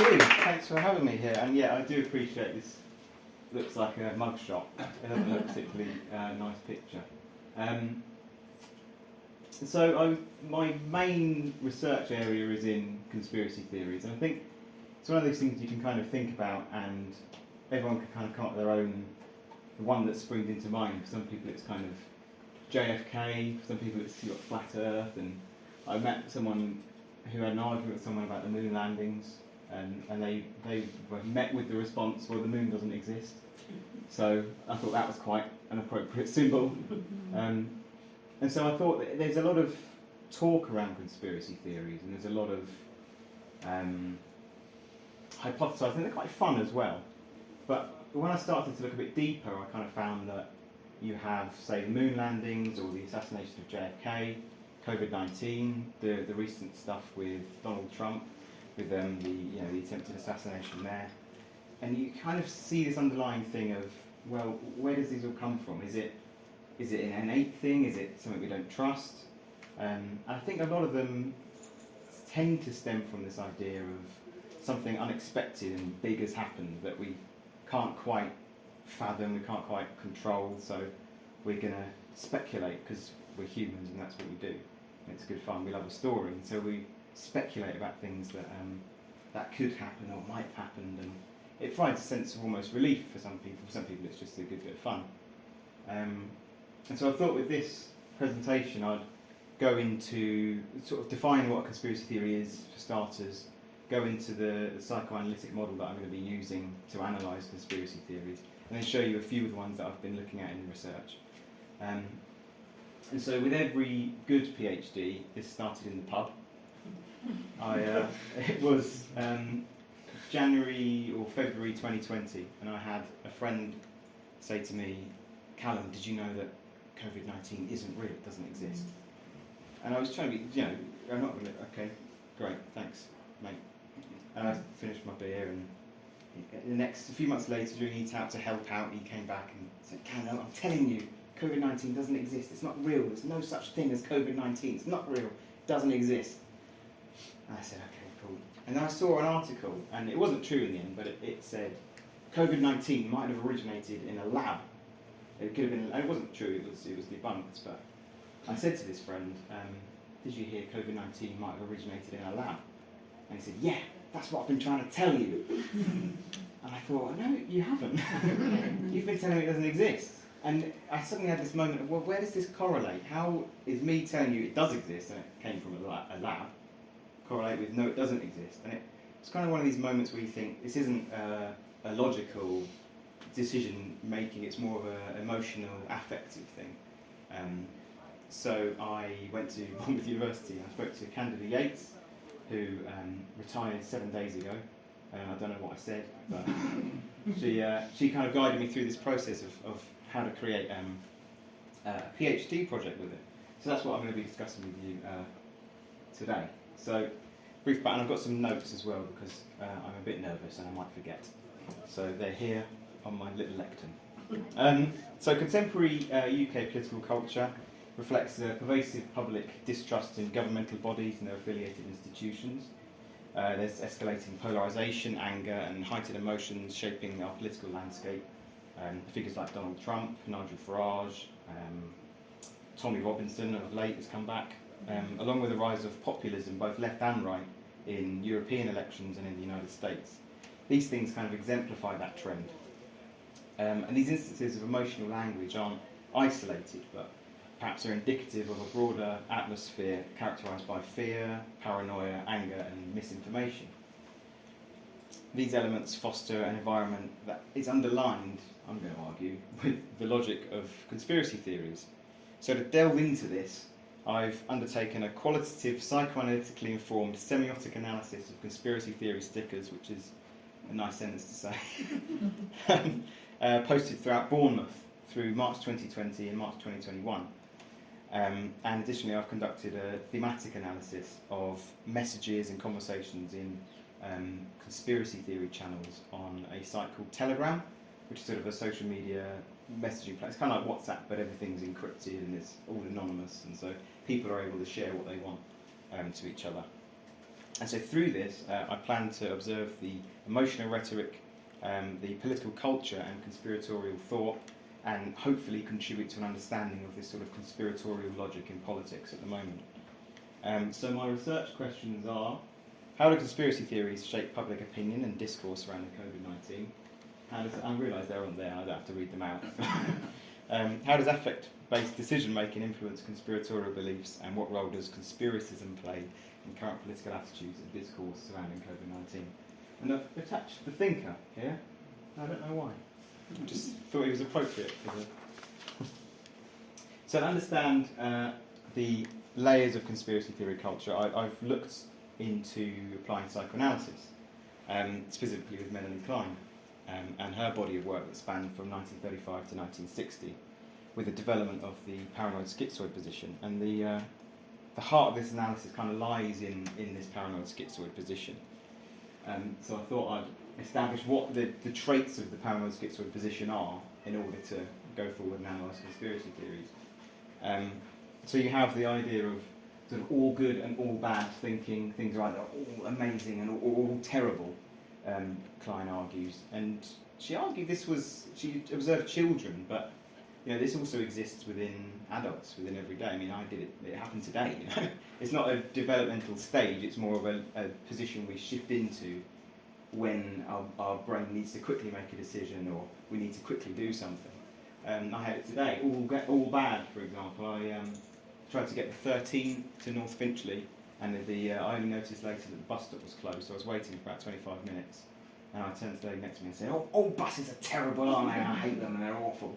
Thank you. Thanks for having me here. And yeah, I do appreciate this. Looks like a mugshot. It doesn't look particularly nice picture. My main research area is in conspiracy theories, and I think it's one of those things you can kind of think about, and everyone can kind of come up with their own. The one that springs into mind. For some people, it's kind of JFK. For some people, it's got flat Earth. And I met someone who had an argument with someone about the moon landings, and they were met with the response, well, the moon doesn't exist. So I thought that was quite an appropriate symbol. And so I thought that there's a lot of talk around conspiracy theories, and there's a lot of hypothesizing. They're quite fun as well. But when I started to look a bit deeper, I kind of found that you have, say, the moon landings or the assassination of JFK, COVID-19, the recent stuff with Donald Trump, with the attempted assassination there, and you kind of see this underlying thing of, well, where does these all come from? Is it an innate thing? Is it something we don't trust? And I think a lot of them tend to stem from this idea of something unexpected and big has happened that we can't quite fathom, we can't quite control, so we're going to speculate because we're humans and that's what we do. It's good fun, we love a story, and so we speculate about things that could happen or might have happened, and it provides a sense of almost relief for some people. For some people it's just a good bit of fun. And so I thought with this presentation I'd go into, sort of define what a conspiracy theory is for starters, go into the psychoanalytic model that I'm going to be using to analyse conspiracy theories, and then show you a few of the ones that I've been looking at in research. And so with every good PhD, this started in the pub. It was January or February 2020, and I had a friend say to me, Callum, did you know that COVID-19 isn't real, it doesn't exist? And I was trying to be, I'm not going to, okay, great, thanks, mate. And I finished my beer, and a few months later, during Eat Out to help out, he came back and said, Callum, I'm telling you, COVID-19 doesn't exist, it's not real, there's no such thing as COVID-19, it's not real, it doesn't exist. And I said, okay, cool. And then I saw an article, and it wasn't true in the end, but it said COVID-19 might have originated in a lab. It could have been, it wasn't true, it was debunked, but I said to this friend, did you hear COVID-19 might have originated in a lab? And he said, yeah, that's what I've been trying to tell you. And I thought, no, you haven't. You've been telling me it doesn't exist. And I suddenly had this moment of, well, where does this correlate? How is me telling you it does exist, and it came from a lab, correlate with no, it doesn't exist? And it's kind of one of these moments where you think, this isn't a logical decision making, it's more of an emotional, affective thing. So I went to Bournemouth University and I spoke to Candida Yates, who retired 7 days ago. I don't know what I said, but she kind of guided me through this process of how to create a PhD project with it. So that's what I'm going to be discussing with you today. So, brief background, I've got some notes as well because I'm a bit nervous and I might forget. So they're here on my little lectern. So contemporary UK political culture reflects a pervasive public distrust in governmental bodies and their affiliated institutions. There's escalating polarisation, anger and heightened emotions shaping our political landscape. Figures like Donald Trump, Nigel Farage, Tommy Robinson of late has come back, along with the rise of populism, both left and right, in European elections and in the United States. These things kind of exemplify that trend. And these instances of emotional language aren't isolated, but perhaps are indicative of a broader atmosphere characterised by fear, paranoia, anger and misinformation. These elements foster an environment that is underlined, I'm going to argue, with the logic of conspiracy theories. So to delve into this, I've undertaken a qualitative, psychoanalytically informed semiotic analysis of conspiracy theory stickers, which is a nice sentence to say, posted throughout Bournemouth through March 2020 and March 2021. And additionally, I've conducted a thematic analysis of messages and conversations in conspiracy theory channels on a site called Telegram, which is sort of a social media messaging platform. It's kind of like WhatsApp, but everything's encrypted and it's all anonymous, and so people are able to share what they want to each other. And so through this, I plan to observe the emotional rhetoric, the political culture and conspiratorial thought, and hopefully contribute to an understanding of this sort of conspiratorial logic in politics at the moment. So my research questions are: how do conspiracy theories shape public opinion and discourse around COVID-19? I realise they're on there, I don't have to read them out. How does affect-based decision-making influence conspiratorial beliefs, and what role does conspiracism play in current political attitudes and discourse surrounding COVID-19? And I've attached the thinker here. I don't know why. I just thought it was appropriate for the... So to understand the layers of conspiracy theory culture, I've looked into applying psychoanalysis, specifically with Melanie Klein, and her body of work that spanned from 1935 to 1960, with the development of the paranoid schizoid position. And the heart of this analysis kind of lies in this paranoid schizoid position. So I thought I'd establish what the traits of the paranoid schizoid position are in order to go forward and analyse conspiracy theories. So you have the idea of sort of all good and all bad thinking, things are either all amazing and all terrible, Klein argues. And she argued she observed children, but this also exists within adults, within every day. I mean, I did it happened today, It's not a developmental stage, it's more of a position we shift into when our brain needs to quickly make a decision or we need to quickly do something. I had it today, all bad, for example. I tried to get the 13 to North Finchley, and I only noticed later that the bus stop was closed, so I was waiting for about 25 minutes. And I turned to the lady next to me and said, all buses are terrible, aren't they? I hate them and they're awful.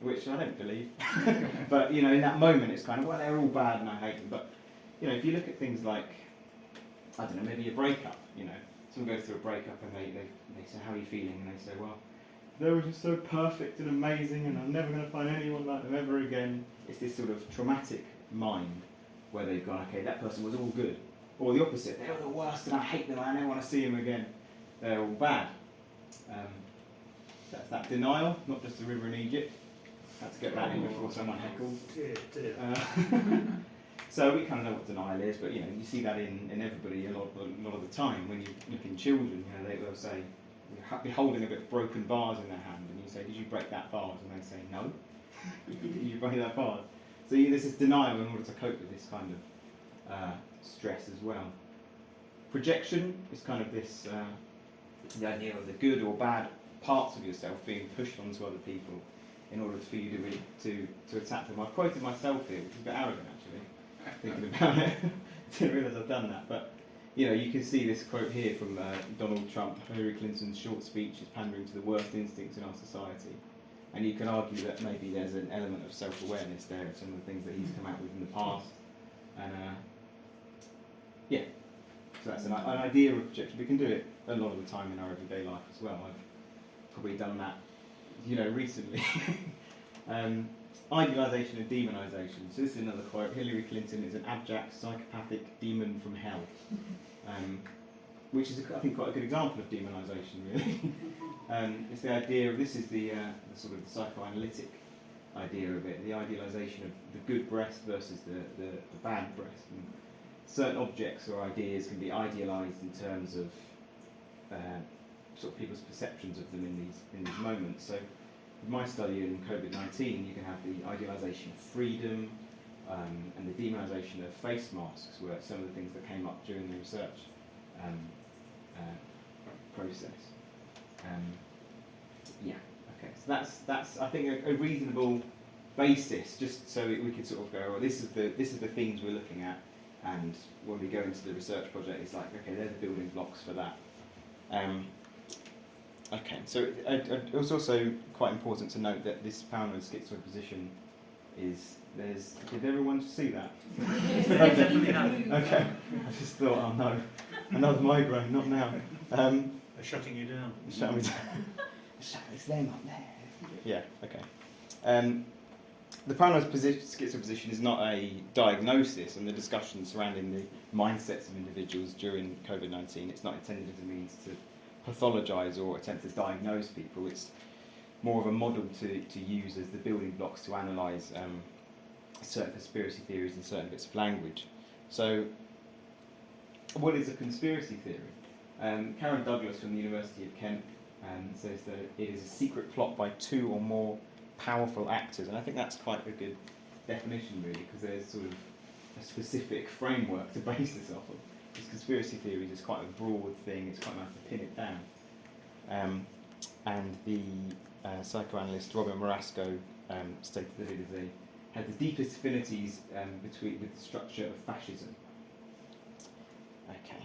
Which I don't believe. But, in that moment it's kind of, well, they're all bad and I hate them. But, if you look at things like, I don't know, maybe a breakup, someone goes through a breakup and they say, how are you feeling? And they say, well, they were just so perfect and amazing and I'm never going to find anyone like them ever again. It's this sort of traumatic mind where they've gone, okay, that person was all good. Or the opposite, they were the worst and I hate them and I never want to see them again. They're all bad. That's that denial, not just the river in Egypt. Had to get that in before someone heckled. So we kind of know what denial is, but you see that in everybody a lot of the time. When you look in children, they'll say, you'll be holding a bit of broken vase in their hand, and you say, did you break that vase? And they say, no. Did you break that vase? So there's this denial in order to cope with this kind of stress as well. Projection is kind of this, the idea of the good or bad parts of yourself being pushed onto other people in order for you to attack them. I've quoted myself here, which is a bit arrogant actually, thinking about it. I didn't realise I've done that, but you can see this quote here from Donald Trump. Hillary Clinton's short speech is pandering to the worst instincts in our society, and you can argue that maybe there's an element of self-awareness there in some of the things that he's come out with in the past, and so that's an idea of projection. We can do it a lot of the time in our everyday life as well. I've probably done that recently. Idealisation and demonisation. So this is another quote. Hillary Clinton is an abject, psychopathic demon from hell. Which is, I think, quite a good example of demonisation, really. It's the idea of, this is the sort of the psychoanalytic idea of it, the idealisation of the good breast versus the bad breast. And certain objects or ideas can be idealised in terms of sort of people's perceptions of them in these moments. So with my study in COVID-19, you can have the idealisation of freedom and the demonisation of face masks were some of the things that came up during the research process. So that's I think a reasonable basis, just so we could sort of go, well, this is the things we're looking at, and when we go into the research project, it's like, okay, they're the building blocks for that. So it was also quite important to note that this paranoid schizoid position is, did everyone see that? Okay, I just thought, oh no, another migraine, not now. They're shutting you down. Shutting me down. It's them up there. Yeah, okay. The paranoid schizoid position is not a diagnosis, and the discussion surrounding the mindsets of individuals during COVID-19, it's not intended as a means to pathologise or attempt to diagnose people. It's more of a model to use as the building blocks to analyse certain conspiracy theories and certain bits of language. So what is a conspiracy theory? Karen Douglas from the University of Kent says that it is a secret plot by two or more powerful actors, and I think that's quite a good definition, really, because there's sort of a specific framework to base this off of. Because conspiracy theories is quite a broad thing, it's quite nice to pin it down. And the psychoanalyst Robert Marasco stated that it is had the deepest affinities with the structure of fascism. Okay.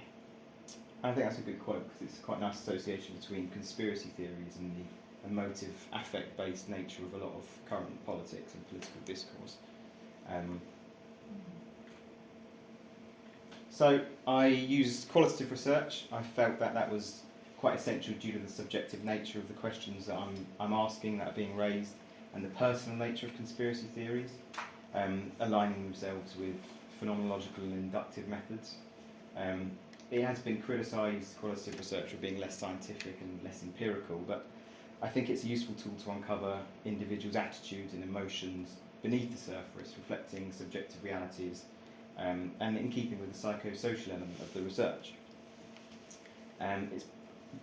I think that's a good quote because it's quite a nice association between conspiracy theories and the emotive, affect-based nature of a lot of current politics and political discourse. So I used qualitative research. I felt that that was quite essential due to the subjective nature of the questions that I'm asking that are being raised and the personal nature of conspiracy theories, aligning themselves with phenomenological and inductive methods. It has been criticised, qualitative research, for being less scientific and less empirical, but I think it's a useful tool to uncover individuals' attitudes and emotions beneath the surface, reflecting subjective realities, and in keeping with the psychosocial element of the research. It's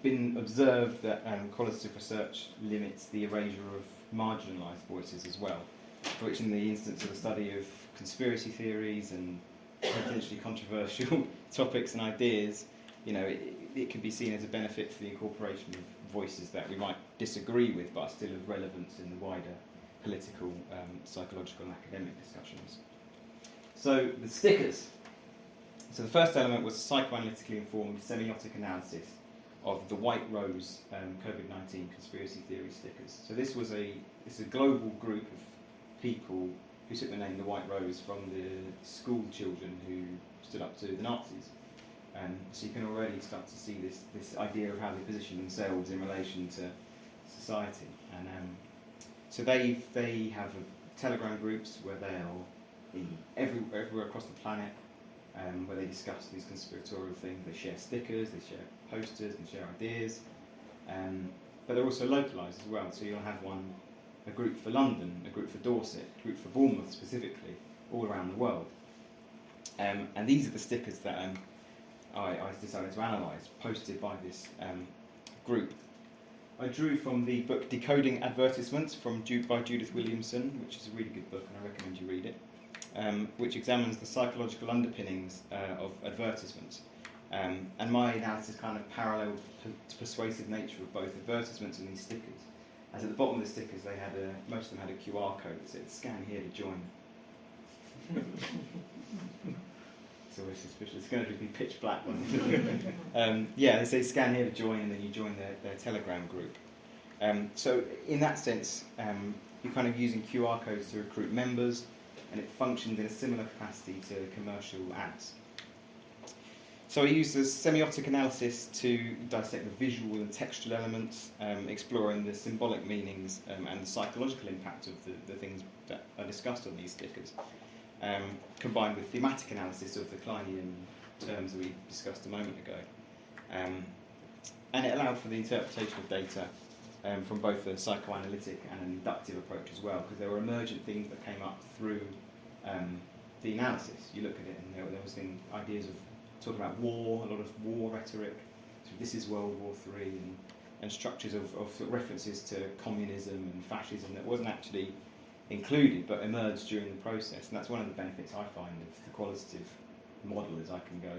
been observed that qualitative research limits the erasure of marginalised voices as well, which in the instance of the study of conspiracy theories and potentially controversial topics and ideas, you know, it can be seen as a benefit for the incorporation of voices that we might disagree with but are still of relevance in the wider political, psychological and academic discussions. So the stickers. So the first element was psychoanalytically informed semiotic analysis of the White Rose COVID-19 conspiracy theory stickers. So this is a global group of people who took the name the White Rose from the school children who stood up to the Nazis. So you can already start to see this idea of how they position themselves in relation to society. And so they have Telegram groups where they'll everywhere across the planet, where they discuss these conspiratorial things. They share stickers, they share posters, they share ideas, but they're also localised as well. So you'll have a group for London, a group for Dorset, a group for Bournemouth specifically, all around the world. And these are the stickers that I decided to analyse, posted by this group. I drew from the book Decoding Advertisements by Judith Williamson, which is a really good book and I recommend you read it, which examines the psychological underpinnings of advertisements. And my analysis kind of paralleled to persuasive nature of both advertisements and these stickers. As at the bottom of the stickers, most of them had a QR code that said "Scan here to join." It's always suspicious. It's going to be pitch black one. Yeah, they say "Scan here to join," and then you join their Telegram group. So in that sense, you're kind of using QR codes to recruit members, and it functions in a similar capacity to commercial ads. So I used this semiotic analysis to dissect the visual and textual elements, exploring the symbolic meanings and the psychological impact of the things that are discussed on these stickers, combined with thematic analysis of the Kleinian terms that we discussed a moment ago. And it allowed for the interpretation of data from both a psychoanalytic and an inductive approach as well, because there were emergent themes that came up through the analysis. You look at it and there was ideas of talking about war, a lot of war rhetoric. So this is World War III, and structures of references to communism and fascism that wasn't actually included but emerged during the process. And that's one of the benefits I find of the qualitative model, is I can go,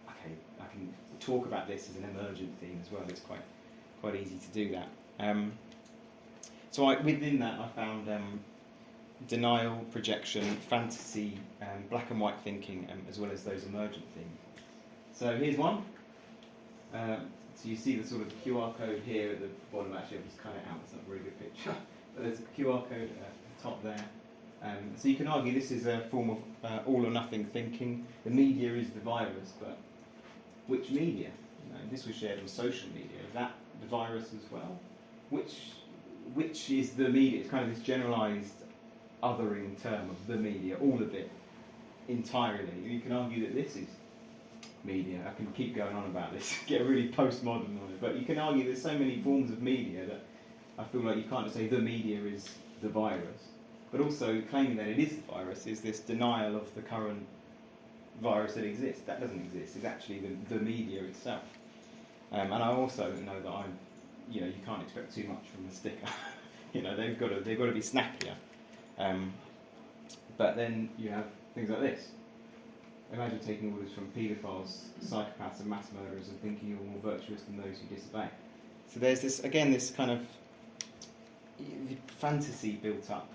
okay, I can talk about this as an emergent theme as well. It's quite easy to do that. So within that I found denial, projection, fantasy, black and white thinking, as well as those emergent themes. So here's one. So you see the sort of QR code here at the bottom. Actually, I'll just cut it out, it's not a very good picture. But there's a QR code at the top there. So you can argue this is a form of all or nothing thinking. The media is the virus, but which media? You know, this was shared on social media. Is that the virus as well? Which is the media? It's kind of this generalised othering term of the media, all of it entirely. You can argue that this is media. I can keep going on about this, get really postmodern on it, but you can argue there's so many forms of media that I feel like you can't just say the media is the virus, but also claiming that it is the virus is this denial of the current virus that exists. That doesn't exist. It's actually the media itself. And I also know that you can't expect too much from a sticker. They've got to be snappier. But then you have things like this. Imagine taking orders from paedophiles, psychopaths and mass murderers and thinking you're more virtuous than those who disobey. So there's this kind of fantasy built up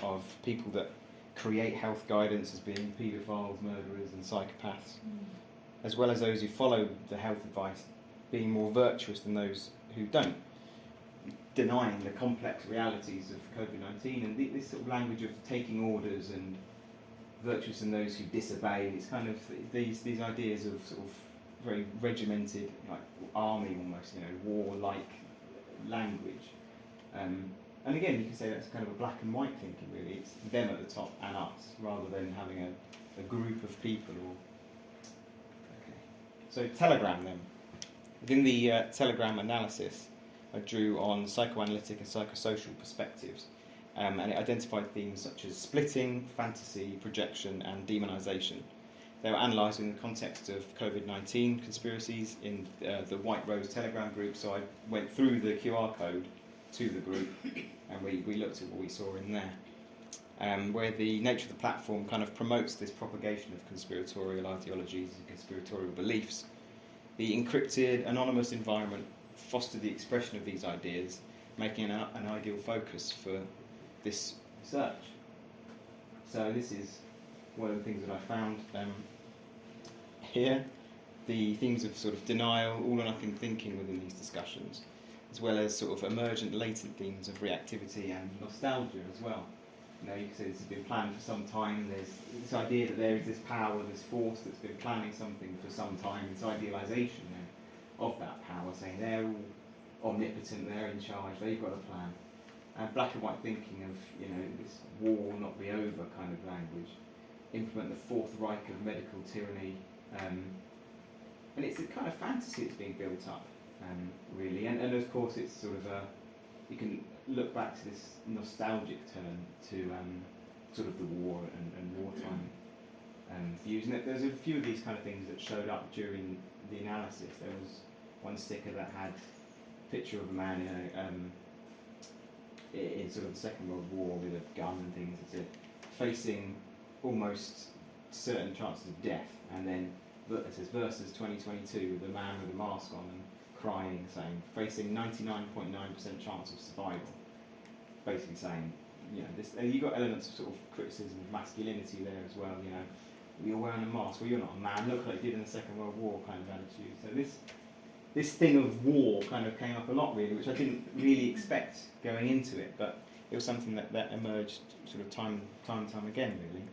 of people that create health guidance as being paedophiles, murderers and psychopaths, as well as those who follow the health advice being more virtuous than those who don't, denying the complex realities of COVID-19 and this sort of language of taking orders and virtuous than those who disobey. It's kind of these ideas of sort of very regimented, like army almost, war-like language. And again, you can say that's kind of a black and white thinking, really. It's them at the top and us, rather than having a group of people. Okay. So Telegram then. Within the Telegram analysis, I drew on psychoanalytic and psychosocial perspectives, and it identified themes such as splitting, fantasy, projection, and demonisation. They were analysed in the context of COVID-19 conspiracies in the White Rose Telegram group, so I went through the QR code to the group, and we looked at what we saw in there, where the nature of the platform kind of promotes this propagation of conspiratorial ideologies and conspiratorial beliefs. The encrypted, anonymous environment fostered the expression of these ideas, making an ideal focus for this research. So this is one of the things that I found here, the themes of sort of denial, all or nothing thinking within these discussions, as well as sort of emergent latent themes of reactivity and nostalgia as well. You can say this has been planned for some time. There's this idea that there is this power, this force that's been planning something for some time, this idealisation of that power, saying they're all omnipotent, they're in charge, they've got a plan. And black and white thinking of, this war will not be over kind of language. Implement the Fourth Reich of medical tyranny. And it's a kind of fantasy that's being built up, really. And of course it's sort of you can look back to this nostalgic turn to sort of the war and wartime views. And there's a few of these kind of things that showed up during the analysis. There was one sticker that had a picture of a man in sort of the Second World War with a gun and things, facing almost certain chances of death, and then it says versus 2022, the man with a mask on and crying, saying facing 99.9% chance of survival. Basically saying, you've got elements of sort of criticism of masculinity there as well. You're wearing a mask, well, you're not a man. Look like you did in the Second World War kind of attitude. So this thing of war kind of came up a lot, really, which I didn't really expect going into it, but it was something that emerged sort of time and time again, really.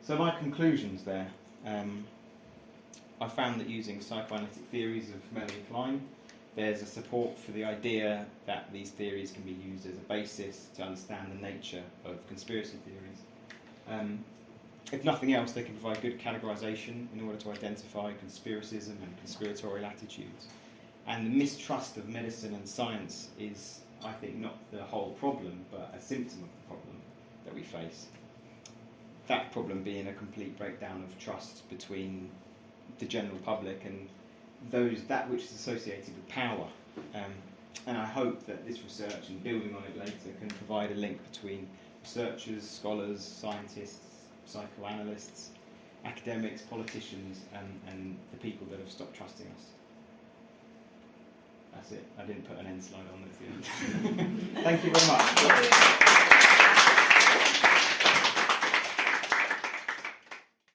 So my conclusions there. I found that using psychoanalytic theories of Melanie Klein, there's a support for the idea that these theories can be used as a basis to understand the nature of conspiracy theories. If nothing else, they can provide good categorization in order to identify conspiracism and conspiratorial attitudes. And the mistrust of medicine and science is, I think, not the whole problem, but a symptom of the problem that we face. That problem being a complete breakdown of trust between the general public and that which is associated with power. And I hope that this research and building on it later can provide a link between researchers, scholars, scientists, psychoanalysts, academics, politicians, and the people that have stopped trusting us. That's it. I didn't put an end slide on at the end. Thank you very much.